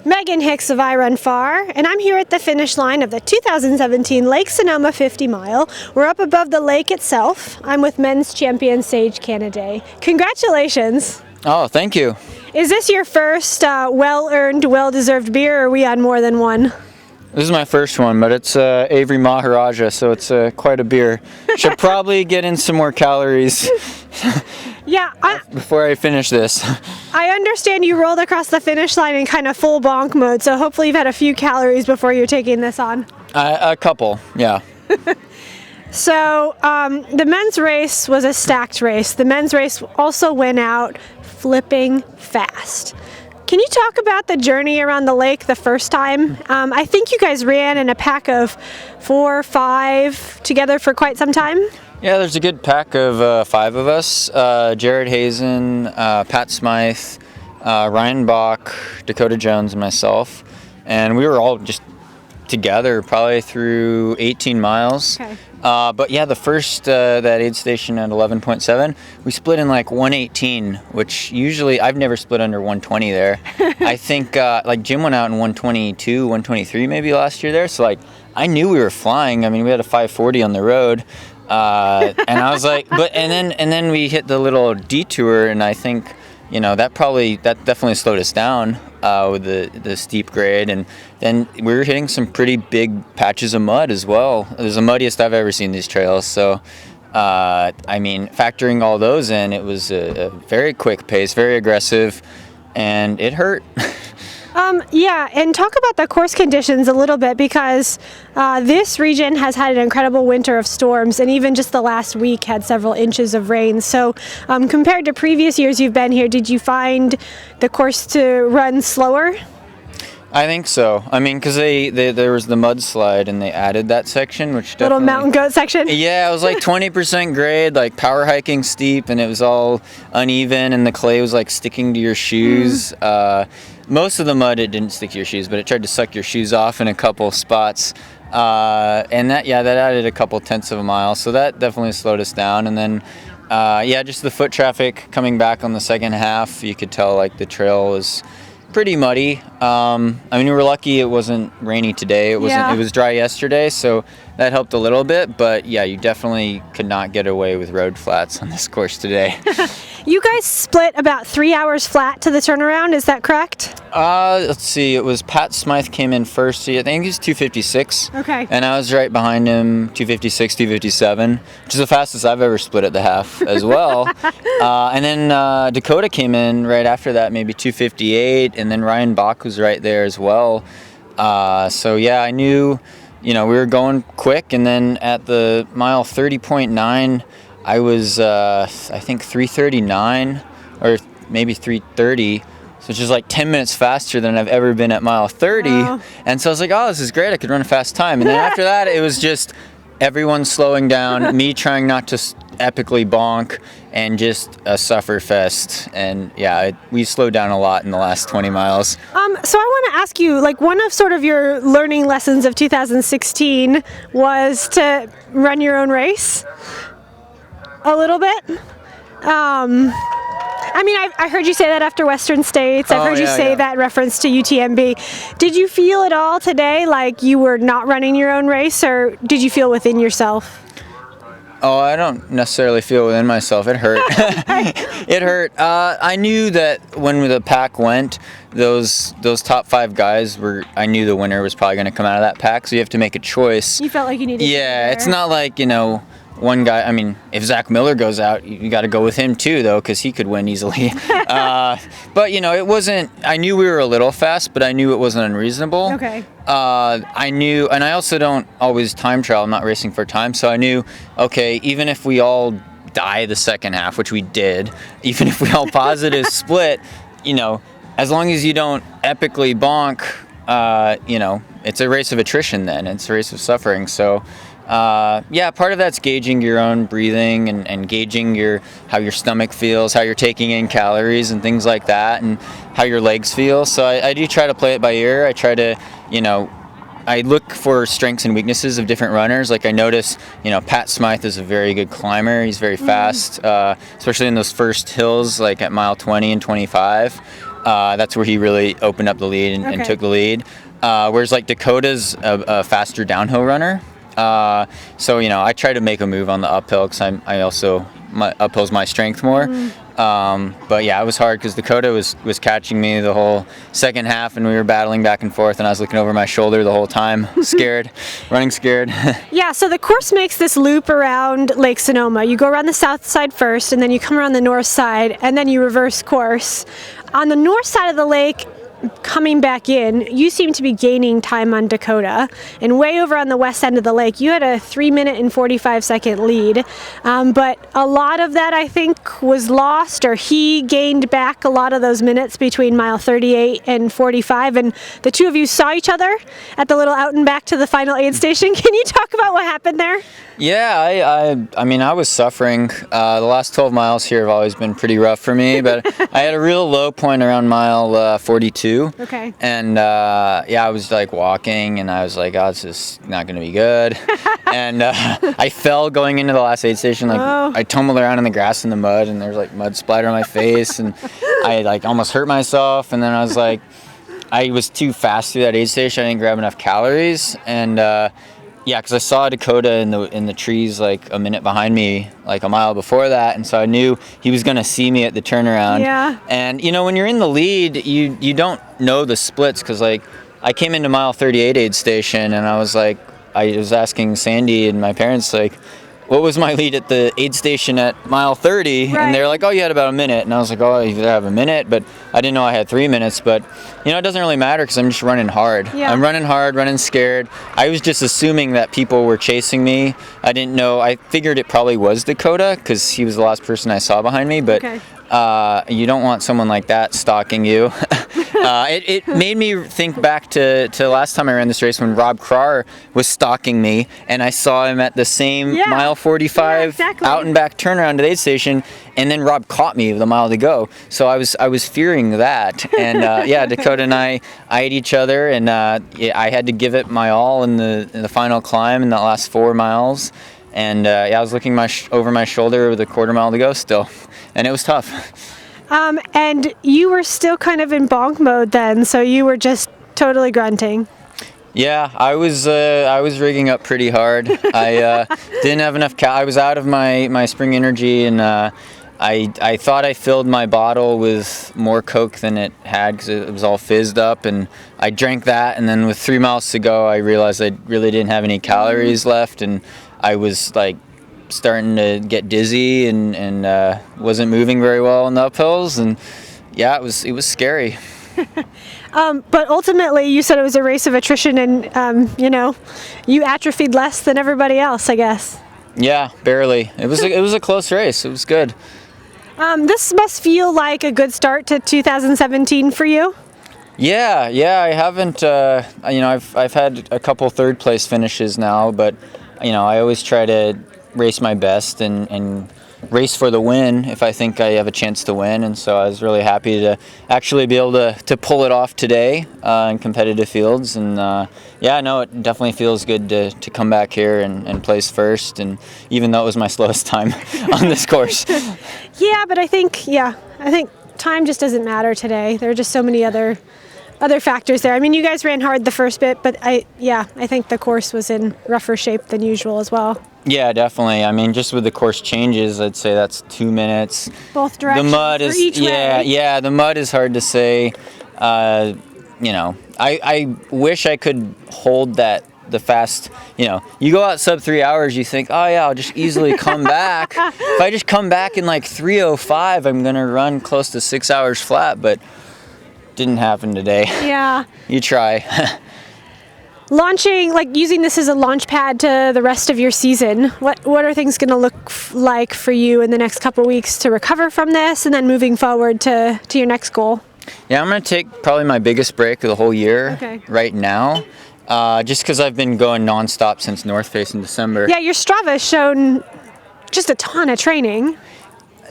Megan Hicks of I Run Far, and I'm here at the finish line of the 2017 Lake Sonoma 50 mile. We're up above the lake itself. I'm with men's champion Sage Canaday. Congratulations. Oh, thank you. Is this your first well-earned, well-deserved beer, or are we on more than one? This is my first one, but it's Avery Maharaja, so it's quite a beer. Should probably get in some more calories. Yeah, before I finish this. I understand you rolled across the finish line in kind of full bonk mode, so hopefully you've had a few calories before you're taking this on. A couple, yeah. So the men's race was a stacked race. The men's race also went out flipping fast. Can you talk about the journey around the lake the first time? I think you guys ran in a pack of 4 or 5 together for quite some time. Yeah, there's a good pack of 5 of us. Jared Hazen, Pat Smythe, Ryan Bach, Dakota Jones, and myself. And we were all just together probably through 18 miles. Okay. But yeah, the first, that aid station at 11.7, we split in like 118, which usually I've never split under 120 there. I think like Jim went out in 122, 123 maybe last year there. So like I knew we were flying. I mean, we had a 540 on the road. And I was like, and then we hit the little detour, and I think, you know, that definitely slowed us down with the steep grade, and then we were hitting some pretty big patches of mud as well. It was the muddiest I've ever seen these trails. So, I mean, factoring all those in, it was a very quick pace, very aggressive, and it hurt. Yeah, and talk about the course conditions a little bit, because this region has had an incredible winter of storms, and even just the last week had several inches of rain. So compared to previous years you've been here, did you find the course to run slower? I think so. I mean, because there was the mudslide, and they added that section, which definitely... Little mountain goat section? Yeah, it was like 20% grade, like power hiking steep, and it was all uneven, and the clay was like sticking to your shoes. Most of the mud, it didn't stick to your shoes, but it tried to suck your shoes off in a couple spots. And that added a couple tenths of a mile, so that definitely slowed us down. And then, just the foot traffic coming back on the second half, you could tell like the trail was pretty muddy. I mean, we were lucky it wasn't rainy today. It was dry yesterday, so that helped a little bit. But yeah, you definitely could not get away with road flats on this course today. You guys split about 3 hours flat to the turnaround, is that correct? Let's see, it was Pat Smythe came in first. I think he was 256. Okay. And I was right behind him, 256, 257, which is the fastest I've ever split at the half as well. And then Dakota came in right after that, maybe 258, and then Ryan Bach was right there as well. So yeah, I knew, you know, we were going quick, and then at the mile 30.9, I was, I think 339 or maybe 330, which is like 10 minutes faster than I've ever been at mile 30. Wow. And so I was like, oh, this is great. I could run a fast time. And then after that, it was just everyone slowing down, me trying not to epically bonk, and just a suffer fest. And yeah, we slowed down a lot in the last 20 miles. So I want to ask you, like, one of sort of your learning lessons of 2016 was to run your own race a little bit. I mean, I heard you say that after Western States. I've heard you say that reference to UTMB. Did you feel at all today like you were not running your own race, or did you feel within yourself? Oh, I don't necessarily feel within myself. It hurt. It hurt. I knew that when the pack went, those top 5 guys were. I knew the winner was probably going to come out of that pack. So you have to make a choice. You felt like you needed. Yeah, it's not like, you know, one guy. I mean, if Zach Miller goes out, you got to go with him too, though, because he could win easily. But you know, it wasn't. I knew we were a little fast, but I knew it wasn't unreasonable. Okay. I knew, and I also don't always time trial. I'm not racing for time, so I knew, okay, even if we all die the second half, which we did, even if we all positive split, you know, as long as you don't epically bonk, you know, it's a race of attrition then. It's a race of suffering. So, part of that's gauging your own breathing and gauging how your stomach feels, how you're taking in calories and things like that, and how your legs feel. So I do try to play it by ear. I try to, you know, I look for strengths and weaknesses of different runners. Like I notice, you know, Pat Smythe is a very good climber. He's very fast, especially in those first hills, like at mile 20 and 25. That's where he really opened up the lead and took the lead. Whereas like Dakota's a faster downhill runner. So, I try to make a move on the uphill because my uphill's my strength more. But yeah, it was hard because Dakota was catching me the whole second half, and we were battling back and forth, and I was looking over my shoulder the whole time, scared, running scared. Yeah, so the course makes this loop around Lake Sonoma. You go around the south side first, and then you come around the north side, and then you reverse course. On the north side of the lake, coming back in, you seem to be gaining time on Dakota, and way over on the west end of the lake you had a 3-minute and 45-second lead, but a lot of that I think was lost, or he gained back a lot of those minutes between mile 38 and 45, and the two of you saw each other at the little out and back to the final aid station. Can you talk about what happened there? Yeah, I mean, I was suffering. The last 12 miles here have always been pretty rough for me, but I had a real low point around mile 42. Okay. And I was like walking, and I was like, oh, this is not going to be good. And I fell going into the last aid station. Like, I tumbled around in the grass and the mud, and there's like mud splatter on my face, and I like almost hurt myself. And then I was like, I was too fast through that aid station. I didn't grab enough calories, and because I saw Dakota in the trees like a minute behind me, like a mile before that, and so I knew he was going to see me at the turnaround. Yeah. And when you're in the lead, you don't know the splits, because like I came into mile 38 aid station, and I was asking Sandy and my parents like, what was my lead at the aid station at mile 30? Right. And they were like, oh, you had about a minute. And I was like, oh, you have a minute? But I didn't know I had 3 minutes. But, it doesn't really matter because I'm just running hard. Yeah. I'm running hard, running scared. I was just assuming that people were chasing me. I didn't know. I figured it probably was Dakota because he was the last person I saw behind me. But you don't want someone like that stalking you. It made me think back to last time I ran this race when Rob Krar was stalking me, and I saw him at the same mile 45 out and back turnaround to the aid station, and then Rob caught me with a mile to go. So I was fearing that, and Dakota and I eyed each other, and I had to give it my all in the final climb in that last 4 miles, and I was looking over my shoulder with a quarter mile to go still, and it was tough. And you were still kind of in bonk mode then, so you were just totally grunting. Yeah, I was rigging up pretty hard. I didn't have enough I was out of my spring energy, and I thought I filled my bottle with more Coke than it had because it was all fizzed up, and I drank that, and then with 3 miles to go I realized I really didn't have any calories left, and I was like starting to get dizzy and wasn't moving very well in the uphills, and it was scary. But ultimately you said it was a race of attrition, and you atrophied less than everybody else, I guess. Yeah, barely. It was a close race. It was good. This must feel like a good start to 2017 for you. Yeah, I haven't I've had a couple third place finishes now, but I always try to race my best and race for the win if I think I have a chance to win, and so I was really happy to actually be able to pull it off today in competitive fields, and it definitely feels good to come back here and place first, and even though it was my slowest time on this course. Yeah, but I think time just doesn't matter today. There are just so many other factors there. I mean, you guys ran hard the first bit, but I think the course was in rougher shape than usual as well. Yeah, definitely. I mean, just with the course changes, I'd say that's 2 minutes. Both directions. The mud is each way. Yeah. The mud is hard to say. I wish I could hold the fast. You go out sub 3 hours, you think, oh yeah, I'll just easily come back. If I just come back in like 3:05, I'm gonna run close to 6 hours flat, but didn't happen today. Yeah. You try. Launching, like using this as a launch pad to the rest of your season, what are things going to look like for you in the next couple of weeks to recover from this, and then moving forward to your next goal? Yeah, I'm going to take probably my biggest break of the whole year right now, just because I've been going nonstop since North Face in December. Yeah, your Strava has shown just a ton of training.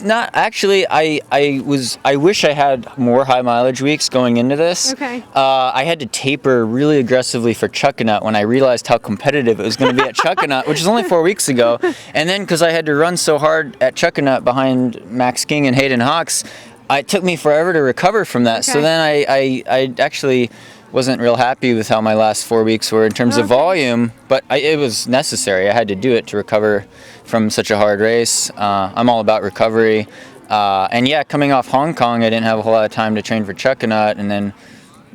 Not actually. I wish I had more high mileage weeks going into this. Okay. I had to taper really aggressively for Chuckanut when I realized how competitive it was going to be at Chuckanut, which is only 4 weeks ago. And then because I had to run so hard at Chuckanut behind Max King and Hayden Hawks, it took me forever to recover from that. So Okay. then I actually wasn't real happy with how my last 4 weeks were in terms of Okay. volume, but it was necessary. I had to do it to recover from such a hard race. I'm all about recovery. And yeah, coming off Hong Kong, I didn't have a whole lot of time to train for Chuckanut, and then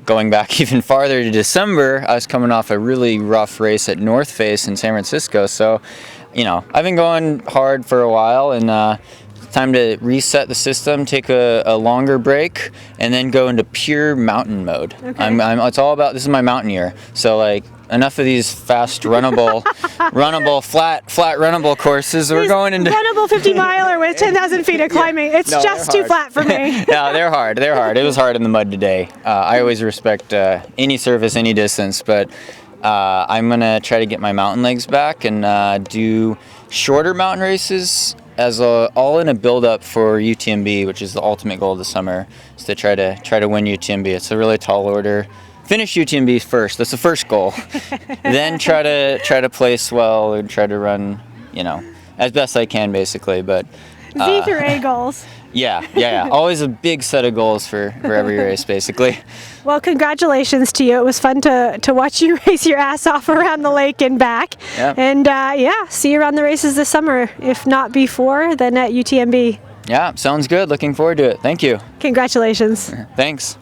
going back even farther to December, I was coming off a really rough race at North Face in San Francisco. So, I've been going hard for a while, and time to reset the system, take a longer break, and then go into pure mountain mode. Okay. It's all about, this is my mountain year. So like, enough of these fast runnable, flat runnable courses. We're These going into runnable 50-miler with 10,000 feet of climbing. It's No, just they're too hard. flat for me. No, they're hard. It was hard in the mud today. I always respect any surface, any distance, but I'm gonna try to get my mountain legs back and do shorter mountain races all in a build-up for UTMB, which is the ultimate goal of the summer, is to try to win UTMB. It's a really tall order. Finish UTMB first. That's the first goal. Then try to place well and try to run, as best I can, basically. But Z through A goals. yeah. Always a big set of goals for every race, basically. Well, congratulations to you. It was fun to watch you race your ass off around the lake and back. Yeah. And see you around the races this summer. If not before, then at UTMB. Yeah, sounds good. Looking forward to it. Thank you. Congratulations. Thanks.